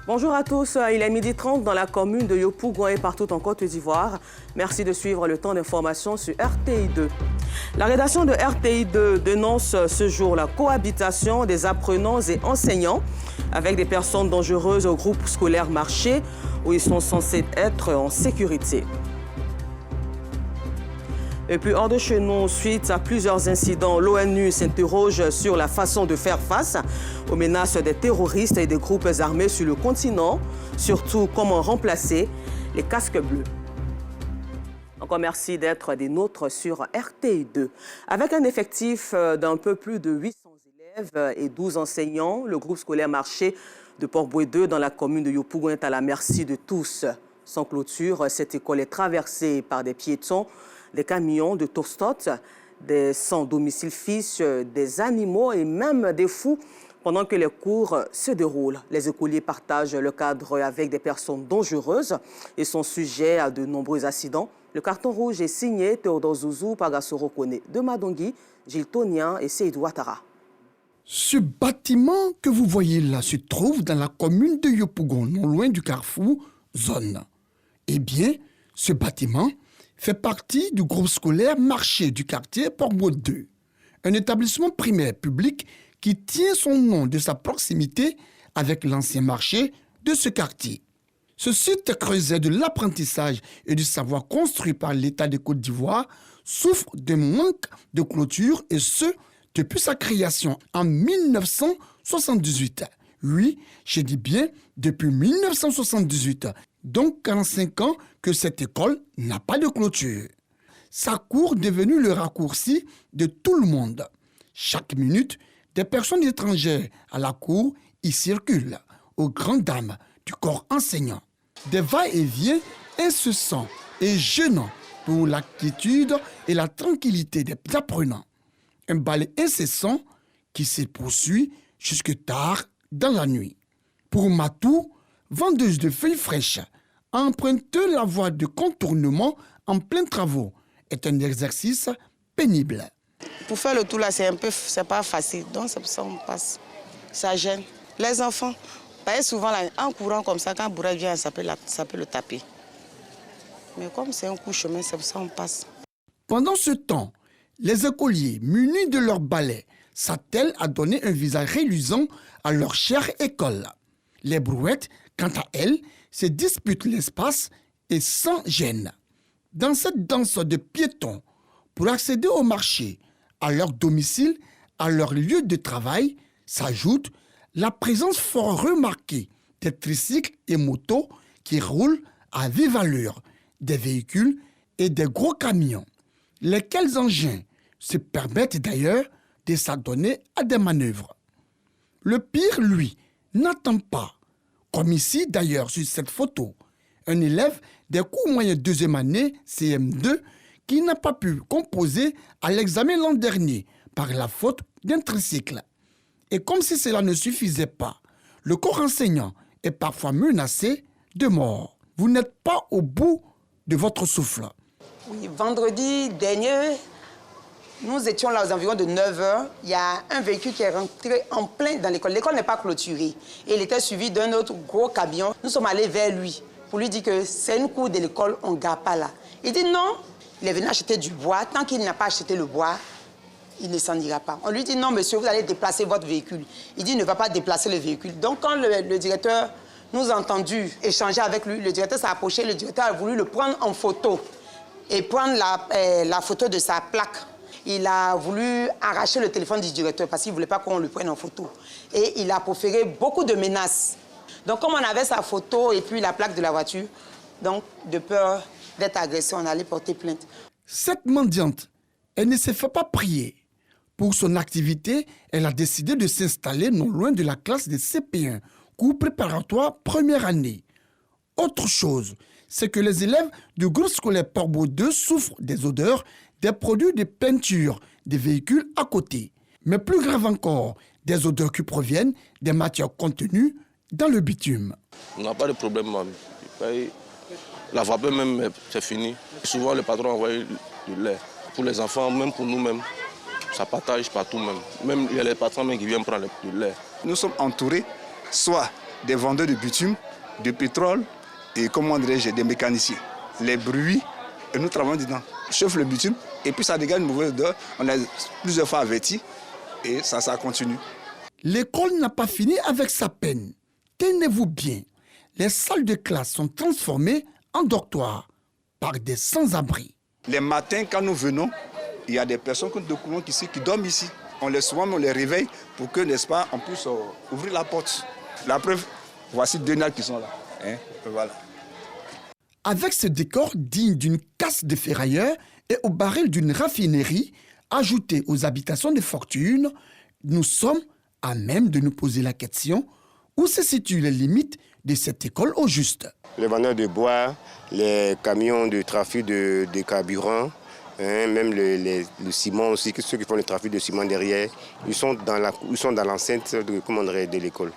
Bonjour à tous, il est 12h30 dans la commune de Yopougon et partout en Côte d'Ivoire. Merci de suivre le temps d'information sur RTI2. La rédaction de RTI2 dénonce ce jour la cohabitation des apprenants et enseignants avec des personnes dangereuses au groupe scolaire Marché où ils sont censés être en sécurité. Et puis hors de chez nous, suite à plusieurs incidents, l'ONU s'interroge sur la façon de faire face aux menaces des terroristes et des groupes armés sur le continent, surtout comment remplacer les casques bleus. Encore merci d'être des nôtres sur RTI2. Avec un effectif d'un peu plus de 800 élèves et 12 enseignants, le groupe scolaire Marché de Port-Bouedeux dans la commune de Yopougon est à la merci de tous. Sans clôture, cette école est traversée par des piétons, des camions de tostotes, des sans-domicile fiches, des animaux et même des fous pendant que les cours se déroulent. Les écoliers partagent le cadre avec des personnes dangereuses et sont sujets à de nombreux accidents. Le carton rouge est signé Théodore Zouzou, Pagassoro Kone de Madongui, Gilles Tonien et Seydou Ouattara. Ce bâtiment que vous voyez là se trouve dans la commune de Yopougon, non loin du carrefour Zone. Eh bien, ce bâtiment fait partie du groupe scolaire Marché du quartier Port-Bouedeux, un établissement primaire public qui tient son nom de sa proximité avec l'ancien marché de ce quartier. Ce site creuset de l'apprentissage et du savoir construit par l'État de Côte d'Ivoire souffre d'un manque de clôture et ce, depuis sa création en 1978. Oui, je dis bien depuis 1978. Donc 45 ans que cette école n'a pas de clôture. Sa cour devenue le raccourci de tout le monde. Chaque minute, des personnes étrangères à la cour y circulent, aux grandes dames du corps enseignant. Des va-et-vient incessants et gênants pour la quiétude et la tranquillité des apprenants. Un balai incessant qui se poursuit jusque tard dans la nuit. Pour Matou, vendeuse de feuilles fraîches, emprunter la voie de contournement en plein travaux est un exercice pénible. Pour faire le tour là, c'est pas facile, donc c'est pour ça qu'on passe. Ça gêne. Les enfants, souvent là, en courant comme ça, quand Bourra vient, ça peut le taper. Mais comme c'est un coup de chemin, c'est pour ça qu'on passe. Pendant ce temps, les écoliers, munis de leurs balais, s'attellent à donner un visage reluisant à leur chère école. Les brouettes, quant à elles, se disputent l'espace et sans gêne. Dans cette danse de piétons, pour accéder au marché, à leur domicile, à leur lieu de travail, s'ajoute la présence fort remarquée des tricycles et motos qui roulent à vive allure, des véhicules et des gros camions, lesquels engins se permettent d'ailleurs de s'adonner à des manœuvres. Le pire, lui, n'attend pas. Comme ici, d'ailleurs, sur cette photo, un élève des cours moyens deuxième année, CM2, qui n'a pas pu composer à l'examen l'an dernier par la faute d'un tricycle. Et comme si cela ne suffisait pas, le corps enseignant est parfois menacé de mort. Vous n'êtes pas au bout de votre souffle. Oui, vendredi dernier, nous étions là aux environs de 9h. Il y a un véhicule qui est rentré en plein dans l'école. L'école n'est pas clôturée. Et il était suivi d'un autre gros camion. Nous sommes allés vers lui pour lui dire que c'est une cour de l'école, on ne garde pas là. Il dit non, il est venu acheter du bois. Tant qu'il n'a pas acheté le bois, il ne s'en ira pas. On lui dit non, monsieur, vous allez déplacer votre véhicule. Il dit il ne va pas déplacer le véhicule. Donc quand le directeur nous a entendu échanger avec lui, le directeur s'est approché, le directeur a voulu le prendre en photo et prendre la photo de sa plaque. Il a voulu arracher le téléphone du directeur parce qu'il ne voulait pas qu'on le prenne en photo. Et il a proféré beaucoup de menaces. Donc, comme on avait sa photo et puis la plaque de la voiture, donc, de peur d'être agressé, on allait porter plainte. Cette mendiante, elle ne se fait pas prier. Pour son activité, elle a décidé de s'installer non loin de la classe de CP1, cours préparatoire première année. Autre chose, c'est que les élèves du groupe scolaire Port-Bouedeux souffrent des odeurs des produits de peinture des véhicules à côté. Mais plus grave encore, des odeurs qui proviennent des matières contenues dans le bitume. On n'a pas de problème, même. La vapeur même, c'est fini. Souvent, le patron envoie du lait. Pour les enfants, même pour nous-mêmes, ça partage partout même. Même il y a les patrons même qui viennent prendre du lait. Nous sommes entourés soit des vendeurs de bitume, de pétrole et, comment dirais-je, des mécaniciens. Les bruits, et nous travaillons dedans. On chauffe le bitume et puis ça dégage une mauvaise odeur. On a plusieurs fois averti et ça continue. L'école n'a pas fini avec sa peine. Tenez-vous bien, les salles de classe sont transformées en dortoirs par des sans-abri. Les matins, quand nous venons, il y a des personnes que nous découvrons ici qui dorment ici. On les soigne, on les réveille pour que, n'est-ce pas, on puisse ouvrir la porte. La preuve, voici 2 nattes qui sont là. Voilà. Avec ce décor digne d'une casse de ferrailleurs et au baril d'une raffinerie, ajouté aux habitations de fortune, nous sommes à même de nous poser la question où se situent les limites de cette école au juste. Les vendeurs de bois, les camions de trafic de carburant, même le ciment aussi, ceux qui font le trafic de ciment derrière, ils sont dans l'enceinte de l'école.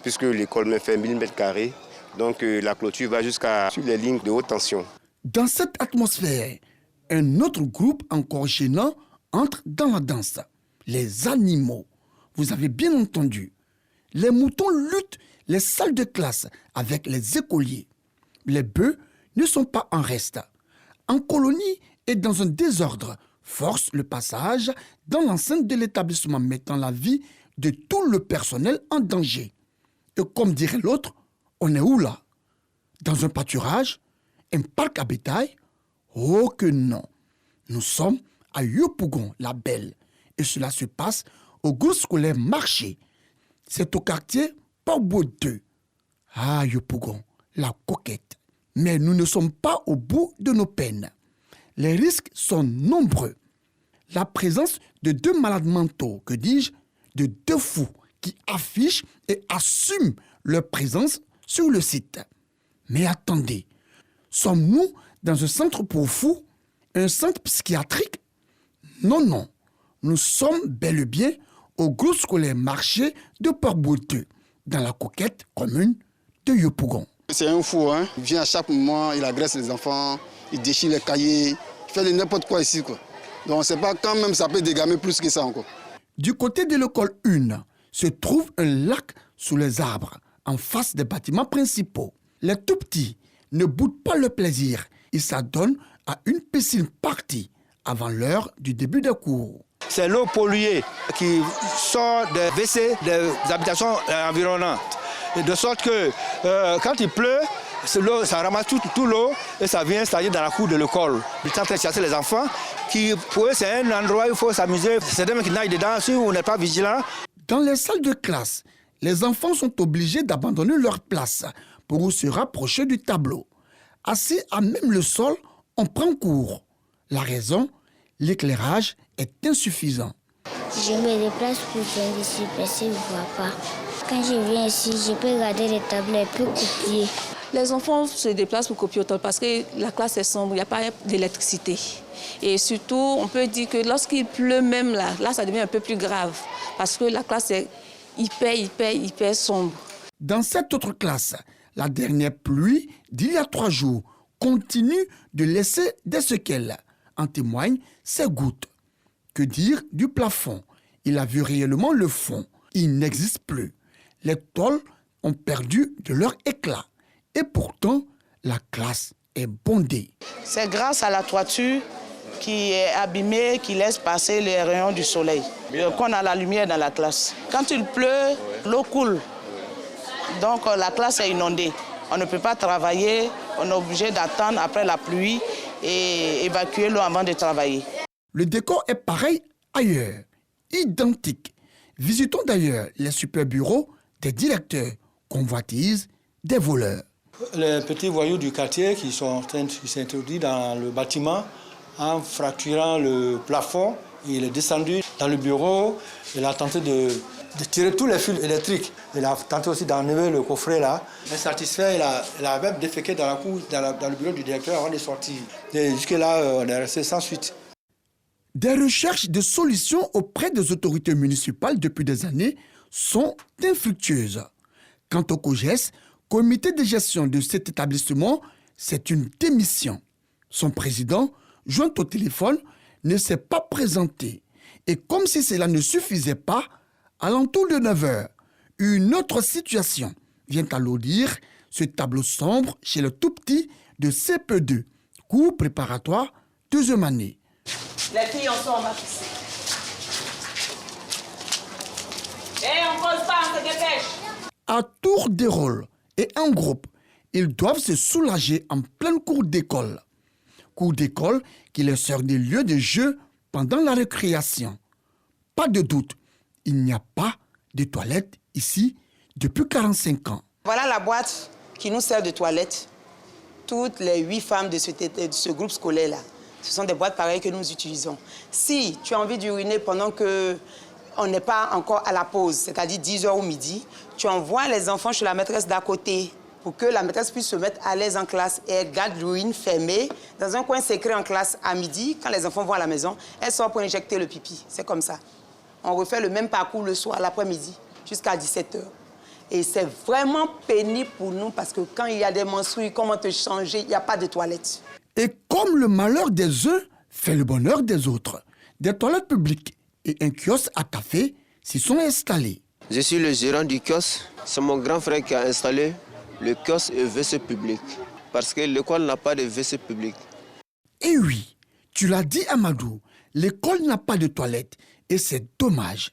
Puisque l'école me fait 1000 m², donc la clôture va jusqu'à sur les lignes de haute tension. Dans cette atmosphère, un autre groupe encore gênant entre dans la danse. Les animaux. Vous avez bien entendu. Les moutons luttent les salles de classe avec les écoliers. Les bœufs ne sont pas en reste. En colonie et dans un désordre, force le passage dans l'enceinte de l'établissement mettant la vie de tout le personnel en danger. Et comme dirait l'autre, on est où là? Dans un pâturage? Un parc à bétail? Oh que non! Nous sommes à Yopougon, la Belle, et cela se passe au groupe scolaire Marché. C'est au quartier Port-Beau 2. Ah, Yopougon, la coquette. Mais nous ne sommes pas au bout de nos peines. Les risques sont nombreux. La présence de 2 malades mentaux, que dis-je, de 2 fous qui affichent et assument leur présence sur le site. Mais attendez, sommes-nous dans un centre pour fous? Un centre psychiatrique? Non, non. Nous sommes bel et bien au groupe scolaire Marché de Port-Beau 2, dans la coquette commune de Yopougon. C'est un fou, hein. Il vient à chaque moment, il agresse les enfants, il déchire les cahiers, il fait de n'importe quoi ici, quoi. Donc on ne sait pas quand même ça peut dégamer plus que ça encore. Du côté de l'école 1 se trouve un lac sous les arbres, en face des bâtiments principaux. Les tout-petits ne boudent pas le plaisir. Ils s'adonnent à une piscine partie avant l'heure du début des cours. C'est l'eau polluée qui sort des WC des habitations environnantes. Et de sorte que quand il pleut, l'eau, ça ramasse tout l'eau et ça vient s'installer dans la cour de l'école. Ils sont en train de chasser les enfants. Pour eux, c'est un endroit où il faut s'amuser. C'est des mecs qui nagent dedans si on n'est pas vigilant. Dans les salles de classe, les enfants sont obligés d'abandonner leur place pour se rapprocher du tableau. Assis à même le sol, on prend cours. La raison, l'éclairage est insuffisant. Je me déplace pour venir ici parce que je ne vois pas. Quand je viens ici, je peux regarder les tableaux et puis copier. Les enfants se déplacent pour copier autant parce que la classe est sombre, il n'y a pas d'électricité. Et surtout, on peut dire que lorsqu'il pleut même là, ça devient un peu plus grave parce que la classe est hyper sombre. Dans cette autre classe, la dernière pluie d'il y a 3 jours continue de laisser des séquelles. En témoignent ces gouttes. Que dire du plafond? Il a vu réellement le fond. Il n'existe plus. Les tôles ont perdu de leur éclat. Et pourtant, la classe est bondée. C'est grâce à la toiture qui est abîmée, qui laisse passer les rayons du soleil, qu'on a la lumière dans la classe. Quand il pleut, l'eau coule. Donc la classe est inondée. On ne peut pas travailler, on est obligé d'attendre après la pluie et évacuer l'eau avant de travailler. Le décor est pareil ailleurs, identique. Visitons d'ailleurs les super bureaux des directeurs, convoitises, des voleurs. Les petits voyous du quartier qui sont en train de s'introduire dans le bâtiment en fracturant le plafond. Il est descendu dans le bureau, il a tenté de tirer tous les fils électriques. Il a tenté aussi d'enlever le coffret là. Insatisfait, il a même déféqué dans la cour, dans le bureau du directeur avant de sortir. Et jusque-là, on est resté sans suite. Des recherches de solutions auprès des autorités municipales depuis des années sont infructueuses. Quant au COGES, comité de gestion de cet établissement, c'est une démission. Son président, joint au téléphone, ne s'est pas présenté. Et comme si cela ne suffisait pas, à l'entour de 9 h, une autre situation vient alors lire ce tableau sombre chez le tout petit de CP2, cours préparatoire 2e année. Les filles, on sort, on va pisser. On cause pas, on se dépêche. À tour de rôle et en groupe, ils doivent se soulager en pleine cour d'école. Cour d'école qui leur sert de lieu de jeu pendant la récréation. Pas de doute, il n'y a pas de toilette ici depuis 45 ans. Voilà la boîte qui nous sert de toilette. Toutes les 8 femmes de ce groupe scolaire-là, ce sont des boîtes pareilles que nous utilisons. Si tu as envie d'uriner pendant qu'on n'est pas encore à la pause, c'est-à-dire 10h ou midi, tu envoies les enfants chez la maîtresse d'à côté pour que la maîtresse puisse se mettre à l'aise en classe et elle garde l'urine fermée dans un coin secret en classe à midi. Quand les enfants vont à la maison, elle sort pour injecter le pipi. C'est comme ça. On refait le même parcours le soir, l'après-midi, jusqu'à 17h. Et c'est vraiment pénible pour nous parce que quand il y a des menstrues, comment te changer, il n'y a pas de toilette. Et comme le malheur des uns fait le bonheur des autres, des toilettes publiques et un kiosque à café s'y sont installés. Je suis le gérant du kiosque. C'est mon grand frère qui a installé le kiosque et WC public. Parce que l'école n'a pas de WC public. Et oui, tu l'as dit Amadou, l'école n'a pas de toilette et c'est dommage.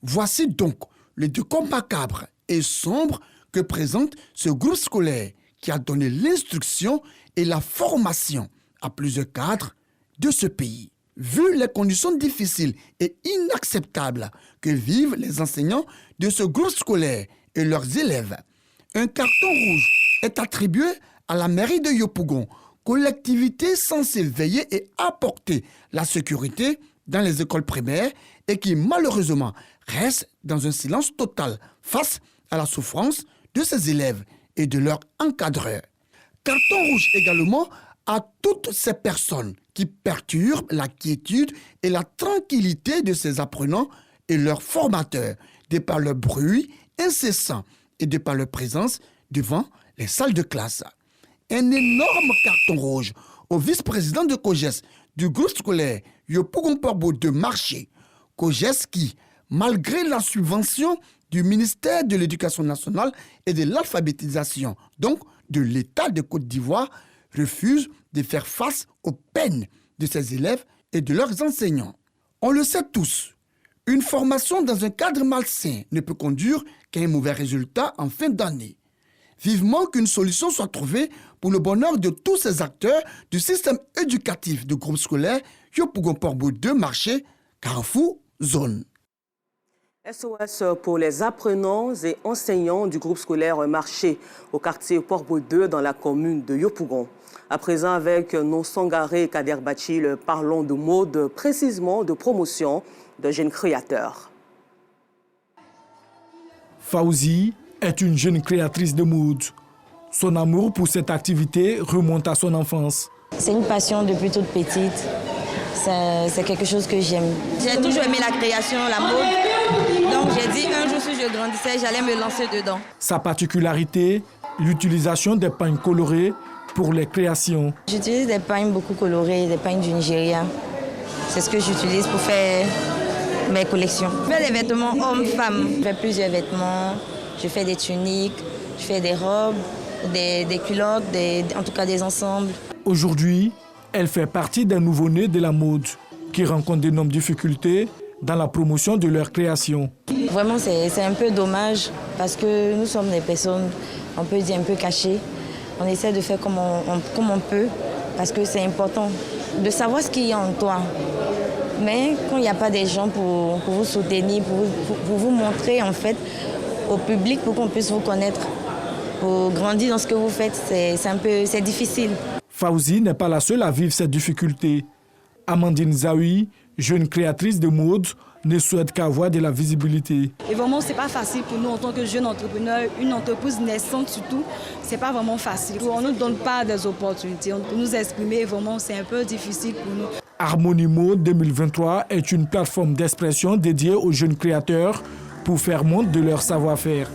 Voici donc le décor macabre et sombre que présente ce groupe scolaire qui a donné l'instruction et la formation à plusieurs cadres de ce pays. Vu les conditions difficiles et inacceptables que vivent les enseignants de ce groupe scolaire et leurs élèves, un carton rouge est attribué à la mairie de Yopougon, collectivité censée veiller et apporter la sécurité dans les écoles primaires et qui malheureusement reste dans un silence total face à la souffrance de ses élèves et de leurs encadreurs. Carton rouge également à toutes ces personnes qui perturbent la quiétude et la tranquillité de ces apprenants et leurs formateurs, de par leur bruit incessant et de par leur présence devant les salles de classe. Un énorme carton rouge au vice-président de COGES du groupe scolaire Yopougon-Portbou de Marché. COGES qui, malgré la subvention du ministère de l'Éducation nationale et de l'alphabétisation, donc de l'État de Côte d'Ivoire, refuse de faire face aux peines de ses élèves et de leurs enseignants. On le sait tous, une formation dans un cadre malsain ne peut conduire qu'à un mauvais résultat en fin d'année. Vivement qu'une solution soit trouvée pour le bonheur de tous ces acteurs du système éducatif du groupe scolaire Yopougon-Portbou de Marché, Carrefour Zone. SOS pour les apprenants et enseignants du groupe scolaire Marché au quartier Portbou 2 dans la commune de Yopougon. À présent, avec Nonsangare et Kader Bachil, parlons de mode, précisément de promotion de jeunes créateurs. Fawzi est une jeune créatrice de mode. Son amour pour cette activité remonte à son enfance. C'est une passion depuis toute petite. C'est quelque chose que j'aime. J'ai toujours aimé la création, la mode. Donc j'ai dit un jour si je grandissais, j'allais me lancer dedans. Sa particularité, l'utilisation des paignes colorées pour les créations. J'utilise des paignes beaucoup colorées, des paignes du Nigeria. C'est ce que j'utilise pour faire mes collections. Je fais des vêtements hommes-femmes. Je fais plusieurs vêtements. Je fais des tuniques, je fais des robes, des culottes, en tout cas des ensembles. Aujourd'hui, elle fait partie des nouveau-nés de la mode qui rencontrent d'énormes difficultés dans la promotion de leur création. Vraiment, c'est un peu dommage parce que nous sommes des personnes, on peut dire un peu cachées. On essaie de faire comme on peut parce que c'est important de savoir ce qu'il y a en toi. Mais quand il n'y a pas des gens pour vous soutenir, pour vous montrer en fait au public pour qu'on puisse vous connaître, pour grandir dans ce que vous faites, c'est difficile. Fawzi n'est pas la seule à vivre cette difficulté. Amandine Zawi, jeune créatrice de mode, ne souhaite qu'avoir de la visibilité. Et vraiment, ce n'est pas facile pour nous en tant que jeunes entrepreneurs, une entreprise naissante surtout, ce n'est pas vraiment facile. On ne nous donne pas des opportunités, pour nous exprimer, vraiment, c'est un peu difficile pour nous. Harmonie Mode 2023 est une plateforme d'expression dédiée aux jeunes créateurs pour faire montre de leur savoir-faire.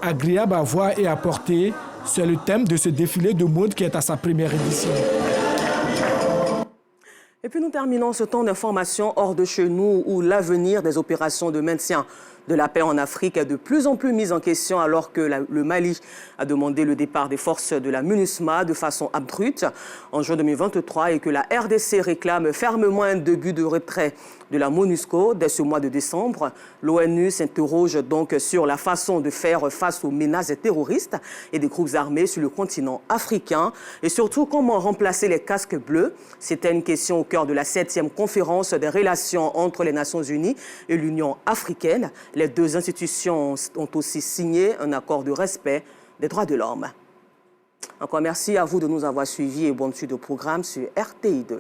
agréable à voir et à porter. C'est le thème de ce défilé de mode qui est à sa première édition. Et puis nous terminons ce temps d'information hors de chez nous où l'avenir des opérations de maintien de la paix en Afrique est de plus en plus mis en question alors que le Mali a demandé le départ des forces de la MINUSMA de façon abrupte en juin 2023 et que la RDC réclame fermement un début de retrait de la MONUSCO dès ce mois de décembre. L'ONU s'interroge donc sur la façon de faire face aux menaces terroristes et des groupes armés sur le continent africain et surtout comment remplacer les casques bleus. C'était une question au cœur de la 7e conférence des relations entre les Nations Unies et l'Union africaine. Les deux institutions ont aussi signé un accord de respect des droits de l'homme. Encore merci à vous de nous avoir suivis et bonne suite au programme sur RTI2.